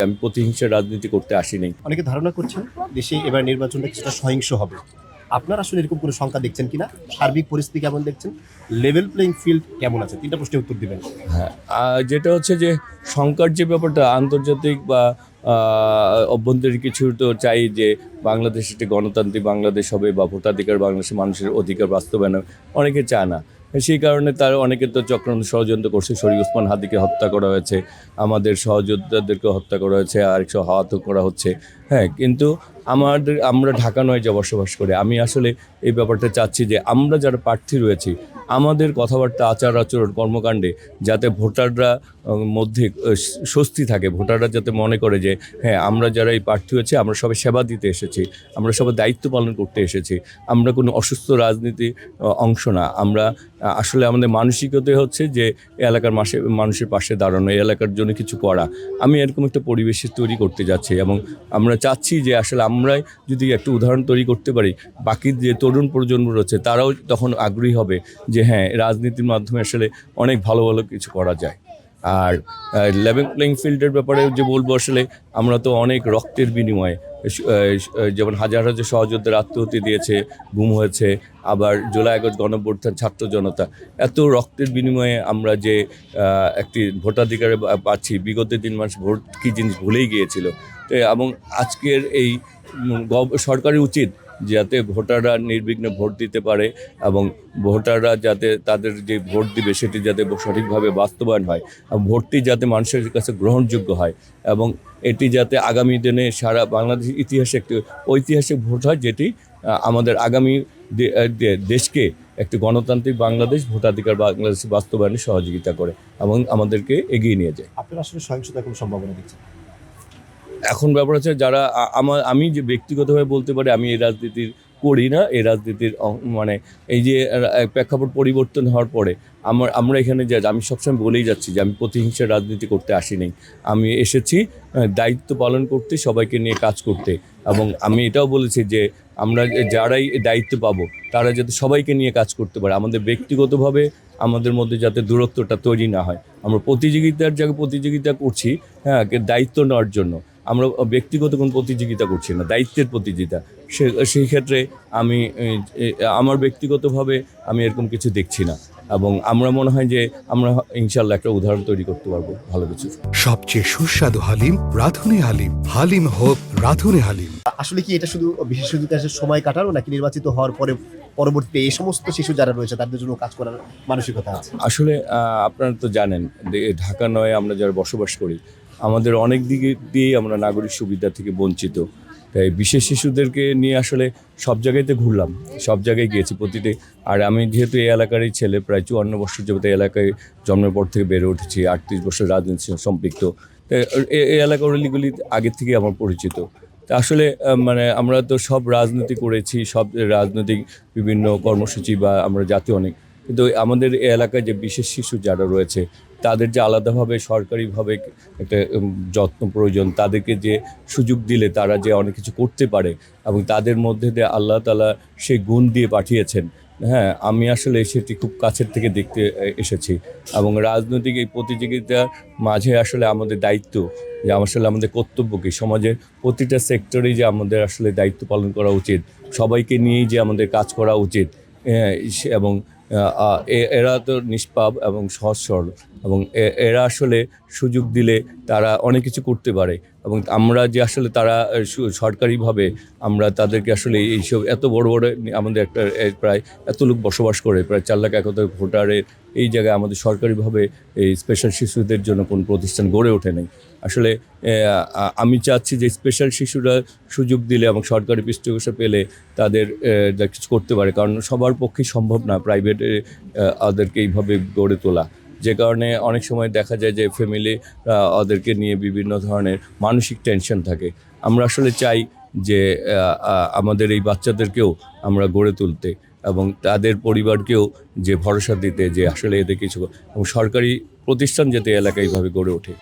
আমি প্রতিহিংসার রাজনীতি করতে আসিনি। অনেকে ধারণা করছেন দেশে এবার নির্বাচনটা কিছুটা সহিংস হবে। আপনার আসলে এরকম কোনো শঙ্কা দেখছেন কিনা? সার্বিক পরিস্থিতি কেমন দেখছেন? লেভেল প্লেইং ফিল্ড কেমন আছে? ৩টা প্রশ্নের উত্তর দিবেন। হ্যাঁ, যেটা হচ্ছে যে সংকট যে ব্যাপারটা আন্তর্জাতিক বা অভ্যন্তরীণ কিছু তো চাই যে বাংলাদেশ একটি গণতান্ত্রিক বাংলাদেশ হবে বা ভোটাধিকার বাংলাদেশের মানুষের অধিকার বাস্তবায়ন হবে। অনেকে চায় না। সেই কারণে তার অনেকে তো চক্রান্ত ষড়যন্ত্র করছে। শরীফ ওসমান হাদিকে হত্যা করা হয়েছে, আমাদের সহযোদ্ধাদেরকে হত্যা করা হয়েছে, আরেকশো আহত করা হচ্ছে। হ্যাঁ, কিন্তু আমরা ঢাকা নয় যে বসবাস করে। আমি আসলে এই ব্যাপারটা চাচ্ছি যে আমরা যারা প্রার্থী রয়েছি আমাদের কথাবার্তা আচার আচরণ কর্মকাণ্ডে যাতে ভোটাররা মধ্যে স্বস্তি থাকে, ভোটাররা যাতে মনে করে যে হ্যাঁ, আমরা যারা এই প্রার্থী হয়েছে আমরা সবাই সেবা দিতে এসেছি, আমরা সবাই দায়িত্ব পালন করতে এসেছি, আমরা কোনো অসুস্থ রাজনীতি অংশ না। আমরা আসলে আমাদের মানসিকতা হচ্ছে যে এলাকার মানুষের পাশে দাঁড়ানো, এই এলাকার জন্য কিছু করা। আমি এরকম একটা পরিবেশ তৈরি করতে যাচ্ছি এবং আমরা চাচ্ছি যে আসলে আমরাই যদি একটা উদাহরণ তৈরি করতে পারি, বাকি যে তরুণ প্রজন্ম রয়েছে তারাও তখন আগ্রহী হবে যে হ্যাঁ, রাজনীতির মাধ্যমে আসলে অনেক ভালো ভালো কিছু করা যায়। আর লেভেল প্লেইং ফিল্ডের ব্যাপারে যে বলবো, আসলে আমরা তো অনেক রক্তের বিনিময়ে যেমন হাজার হাজার সহযোদ্ধার আত্মহত্যা দিয়েছে, গুম হয়েছে, আবার জুলাই আগস্ট গণঅভ্যুত্থান, ছাত্র জনতা, এত রক্তের বিনিময়ে আমরা যে একটি ভোটাধিকারে পাচ্ছি। বিগত 3 মাস ভোট কী জিনিস ভুলেই গিয়েছিল। তো এবং আজকের এই সরকারের উচিত যাতে ভোটাররা নির্বিঘ্নে ভোট দিতে পারে এবং ভোটাররা যাতে তাদের যে ভোট দিবে সেটি যাতে সঠিকভাবে বাস্তবায়ন হয় এবং ভোটটি যাতে মানুষের কাছে গ্রহণযোগ্য হয় এবং এটি যাতে আগামী দিনে সারা বাংলাদেশ ইতিহাসে একটি ঐতিহাসিক ভোট হয়, যেটি আমাদের আগামী দেশকে একটি গণতান্ত্রিক বাংলাদেশ, ভোটাধিকার বাংলাদেশ বাস্তবায়নে সহযোগিতা করে এবং আমাদেরকে এগিয়ে নিয়ে যায়। আপনার আসলে সহিংসতার কোনো সম্ভাবনা দেখছেন? এখন ব্যাপার হচ্ছে যারা আমি যে ব্যক্তিগতভাবে বলতে পারি আমি এই রাজনীতির করি না। এই রাজনীতির মানে এই যে প্রেক্ষাপট পরিবর্তন হওয়ার পরে আমরা এখানে আমি সবসময় বলেই যাচ্ছি যে আমি প্রতিহিংসার রাজনীতি করতে আসিনি। আমি এসেছি দায়িত্ব পালন করতে, সবাইকে নিয়ে কাজ করতে এবং আমি এটাও বলেছি যে আমরা যারাই দায়িত্ব পাবো তারা যাতে সবাইকে নিয়ে কাজ করতে পারে। আমাদের ব্যক্তিগতভাবে আমাদের মধ্যে যাতে দূরত্বটা তৈরি না হয়। আমরা প্রতিযোগিতার জায়গায় প্রতিযোগিতা করছি, হ্যাঁ, দায়িত্ব নেওয়ার জন্য। আমরা ব্যক্তিগত কোনো প্রতিযোগিতা করছি না, দায়িত্বের প্রতিযোগিতা। সেই ক্ষেত্রে আমি আমার ব্যক্তিগতভাবে আমি এরকম কিছু দেখছি না এবং আমরা মনে হয় যে আমরা ইনশাল্লাহ একটা উদাহরণ তৈরি করতে পারবো ভালো কিছু। সবচেয়ে সুস্বাদু হালিম রাঁধুনি হালিম, হালিম হোক রাঁধুনি হালিম। আসলে কি এটা শুধু বিশেষ সুযোগে সময় কাটানো নাকি নির্বাচিত হওয়ার পরে পরবর্তীতে এই সমস্ত শিশু যারা রয়েছে তাদের জন্য কাজ করার মানসিকতা আছে? আসলে আপনারা তো জানেন ঢাকা নয় আমরা যারা বসবাস করি আমাদের অনেক দিক দিয়েই আমরা নাগরিক সুবিধা থেকে বঞ্চিত। তাই বিশেষ শিশুদেরকে নিয়ে আসলে সব জায়গাতে ঘুরলাম, সব জায়গায় গিয়েছি প্রতিটি। আর আমি যেহেতু এই এলাকারই ছেলে, প্রায় 54 বছর যাবত এই এলাকায় জন্মের পর থেকে বেড়ে উঠেছি, 38 বছর রাজনীতি সম্পৃক্ত। এই এলাকার অলিগুলি আগের থেকেই আমার পরিচিত। তা আসলে মানে আমরা তো সব রাজনীতি করেছি, সব রাজনৈতিক বিভিন্ন কর্মসূচি বা আমরা জাতীয় অনেক, কিন্তু আমাদের এই এলাকায় যে বিশেষ শিশু যারা রয়েছে তাদের যে আলাদাভাবে সরকারিভাবে একটা যত্ন প্রয়োজন, তাদেরকে যে সুযোগ দিলে তারা যে অনেক কিছু করতে পারে এবং তাদের মধ্যে দিয়ে আল্লাহ তাআলা সেই গুণ দিয়ে পাঠিয়েছেন। হ্যাঁ, আমি আসলে সেটি খুব কাছের থেকে দেখতে এসেছি এবং রাজনৈতিক এই প্রতিযোগিতার মাঝে আসলে আমাদের দায়িত্ব যে আসলে আমাদের কর্তব্য কি, সমাজের প্রতিটা সেক্টরেই যে আমাদের আসলে দায়িত্ব পালন করা উচিত, সবাইকে নিয়েই যে আমাদের কাজ করা উচিত এবং এরা তো নিষ্পাপ এবং সহজ সরল এবং এরা আসলে সুযোগ দিলে তারা অনেক কিছু করতে পারে এবং আমরা যে আসলে তারা সরকারিভাবে আমরা তাদেরকে আসলে এইসব এত বড় বড় আমাদের একটা প্রায় এত লোক বসবাস করে, প্রায় 4,71,000 ভোটারের এই জায়গায় আমাদের সরকারিভাবে এই স্পেশাল শিশুদের জন্য কোনো প্রতিষ্ঠান গড়ে ওঠে নাই। আসলে আমি চাচ্ছি যে স্পেশাল শিশুরা সুযোগ দিলে এবং সরকারি পৃষ্ঠপোষকতা পেলে তাদের কিছু করতে পারে, কারণ সবার পক্ষে সম্ভব না প্রাইভেটে ওদেরকে এইভাবে গড়ে তোলা। যে কারণে অনেক সময় দেখা যায় যে ফ্যামিলি ওদেরকে নিয়ে বিভিন্ন ধরনের মানসিক টেনশন থাকে। আমরা আসলে চাই যে আমাদের এই বাচ্চাদেরকেও আমরা গড়ে তুলতে এবং তাদের পরিবারকেও যে ভরসা দিতে যে আসলে এদের কিছু এবং সরকারি প্রতিষ্ঠান যাতে এলাকায় এইভাবে গড়ে ওঠে।